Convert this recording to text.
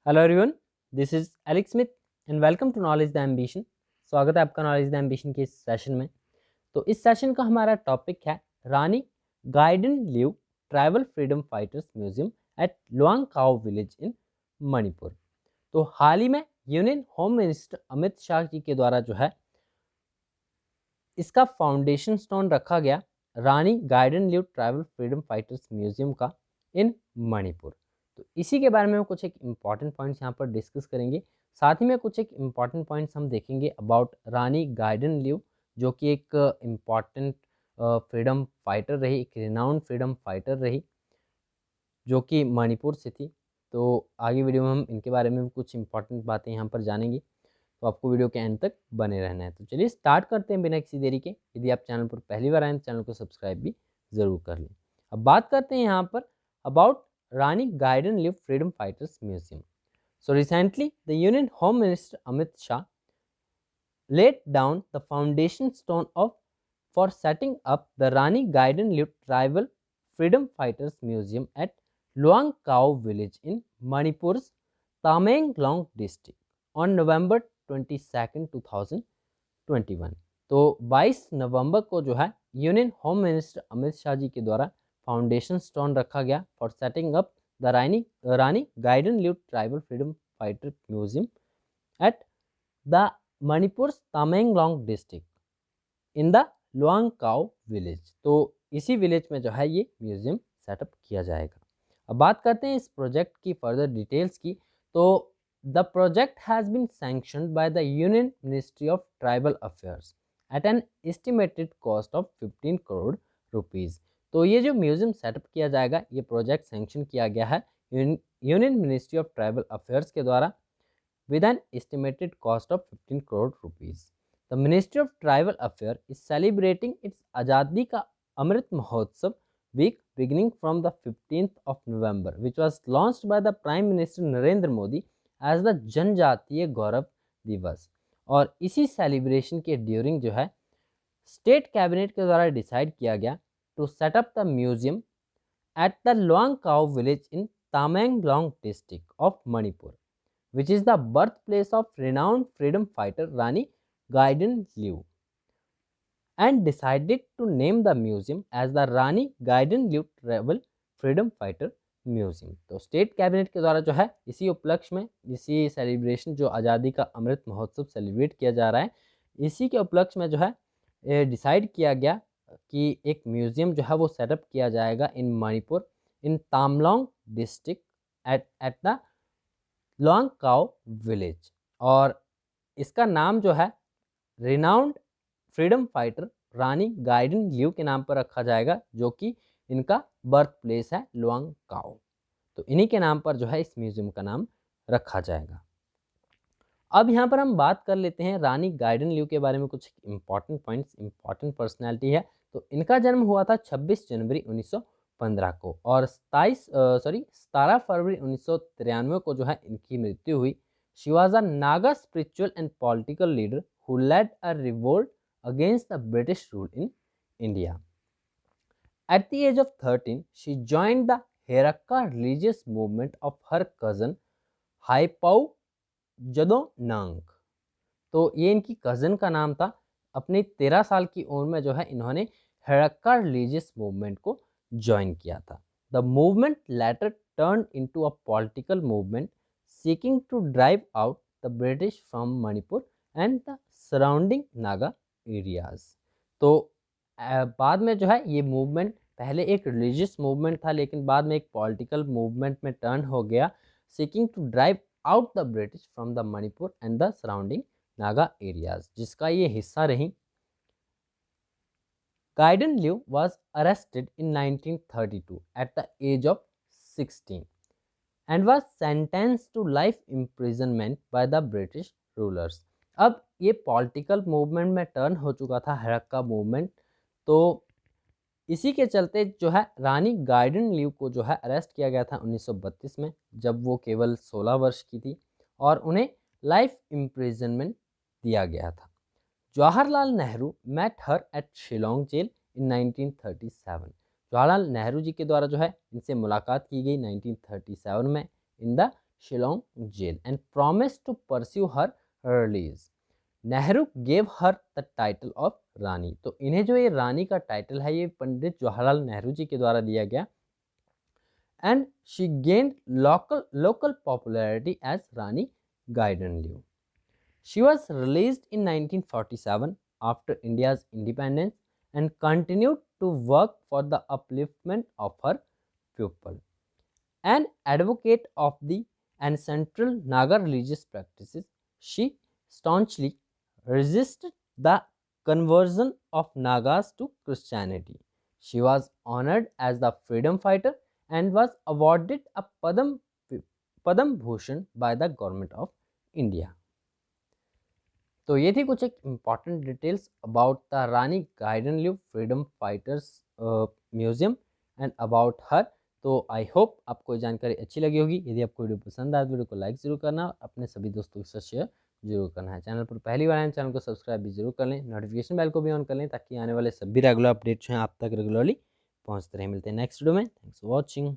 Hello everyone, this is Alex Smith and welcome to knowledge the ambition. स्वागत है आपका knowledge the ambition के इस सेशन में। तो इस सेशन का हमारा टॉपिक है Rani Gaidinliu tribal freedom fighters museum at Luong cow village in Manipur. तो हाल ही में union home minister Amit Shah ji के द्वारा जो है इसका फाउंडेशन स्टोन रखा गया, Rani Gaidinliu tribal freedom fighters museum का इन मणिपुर। तो इसी के बारे में कुछ एक इम्पॉर्टेंट पॉइंट्स यहाँ पर डिस्कस करेंगे। साथ ही में कुछ एक इम्पॉर्टेंट पॉइंट्स हम देखेंगे अबाउट रानी गाइडन लिव, जो कि एक इम्पॉर्टेंट फ्रीडम फाइटर रही, एक रिनाउंड फ्रीडम फाइटर रही जो कि मणिपुर से थी। तो आगे वीडियो में हम इनके बारे में भी कुछ इंपॉर्टेंट बातें यहाँ पर जानेंगे, तो आपको वीडियो के एंड तक बने रहना है। तो चलिए स्टार्ट करते हैं बिना किसी देरी के। यदि आप चैनल पर पहली बार आए तो चैनल को सब्सक्राइब भी ज़रूर कर लें। अब बात करते हैं यहाँ पर about Rani Gaidinliu freedom fighters museum. So recently the union home minister Amit Shah laid down the foundation stone of for setting up the Rani Gaiden Liu Tribal Freedom Fighters Museum at Luang Kao village in Manipur's Tamenglong district on November 22nd 2021। तो 22 नवंबर को जो है union home minister Amit Shah ji के द्वारा foundation stone रखा गया for setting up the Rani Gaidinliu tribal freedom fighter museum at the Manipur Tamenglong district in the Luong cow village. तो इसी विलेज में जो है ये म्यूजियम सेटअप किया जाएगा। अब बात करते हैं इस प्रोजेक्ट की फर्दर डिटेल्स की। तो the project has been sanctioned by the union ministry of tribal affairs at an estimated cost of 15 crore rupees. तो ये जो म्यूजियम सेटअप किया जाएगा, ये प्रोजेक्ट सैंक्शन किया गया है union ministry of tribal affairs के द्वारा with an estimated cost of 15 crore rupees. The Ministry of Tribal Affairs is celebrating its Azadi Ka Amrit Mahotsav week beginning from the 15th of November, which was launched by the Prime Minister Narendra Modi as the जनजातीय गौरव दिवस। और इसी celebration के during जो है state cabinet के द्वारा decide किया गया to set up the museum at the Luong cow village in Tamenglong district of Manipur, which is the birthplace of renowned freedom fighter Rani Gaiden Liu, and decided to name the museum as the Rani Gaiden Liu Tribal Freedom Fighter Museum। तो state cabinet के द्वारा जो है इसी उपलक्ष्य में, इसी celebration जो आज़ादी का अमृत महोत्सव सेलिब्रेट किया जा रहा है, इसी के उपलक्ष्य में जो है डिसाइड किया गया कि एक म्यूज़ियम जो है वो सेटअप किया जाएगा in Manipur, in Tamenglong district at the Luong cow village. और इसका नाम जो है renowned freedom fighter Rani Gaidinliu के नाम पर रखा जाएगा, जो कि इनका बर्थ प्लेस है लुआंग काओ। तो इन्हीं के नाम पर जो है इस म्यूजियम का नाम रखा जाएगा। अब यहाँ पर हम बात कर लेते हैं रानी गाइडन लिव के बारे में, कुछ इंपॉर्टेंट पॉइंट्स, इंपॉर्टेंट पर्सनैलिटी है। तो इनका जन्म हुआ था 26 जनवरी 1915 को, और 17 फरवरी 1993 को जो है इनकी मृत्यु हुई। She was a Naga spiritual and political leader who led a revolt against the British rule in India. At the age of 13, she joined the Herakka religious movement of her cousin Haipau Jadonang। तो ये इनकी cousin का नाम था। अपनी 13 साल की उम्र में जो है इन्होंने हेरक्का रिलीजियस मूवमेंट को ज्वाइन किया था। The movement later turn into a political movement seeking to drive out the British from Manipur and the surrounding Naga areas. तो बाद में जो है ये मूवमेंट पहले एक रिलीजियस मूवमेंट था, लेकिन बाद में एक पॉलिटिकल मूवमेंट में टर्न हो गया, seeking to drive out the British from the Manipur and the surrounding Naga areas, जिसका ये हिस्सा रही। Gaidinliu was arrested in 1932 at the age of 16 and was sentenced to life imprisonment by the British rulers। अब ये political movement में turn हो चुका था हरक्का मूवमेंट, तो इसी के चलते जो है रानी गाइडन लिव को जो है अरेस्ट किया गया था 1932 में, जब वो केवल 16 वर्ष की थी, और उन्हें लाइफ इम्प्रिजनमेंट दिया गया था। Jawaharlal Nehru met her at Shillong jail in 1937। Jawaharlal Nehru ji के द्वारा जो है इनसे मुलाकात की गई 1937 में in the Shillong jail and promised to pursue her release. Nehru gave her the title of Rani. तो इन्हें जो ये रानी का टाइटल है ये पंडित जवाहरलाल नेहरू जी के द्वारा दिया गया। And she gained local popularity as Rani Gaidinliu. She was released in 1947 after India's independence and continued to work for the upliftment of her people. An advocate of the ancestral Naga religious practices, she staunchly resisted the conversion of Nagas to Christianity. She was honored as the freedom fighter and was awarded a Padam Bhushan by the government of India. तो ये थी कुछ एक important details about the Rani Gaidinliu freedom fighters museum and about her. तो I hope आपको ये जानकारी अच्छी लगी होगी। यदि आपको वीडियो पसंद आए तो वीडियो को लाइक जरूर करना और अपने सभी दोस्तों के साथ शेयर जरूर करना है। चैनल पर पहली बार आए चैनल को सब्सक्राइब भी जरूर कर लें, नोटिफिकेशन बेल को भी ऑन कर लें ताकि आने वाले सभी रेगुलर अपडेट्स हैं आप तक रेगुलरली पहुँचते रहे। मिलते हैं नेक्स्ट वीडियो में। Thanks for watching.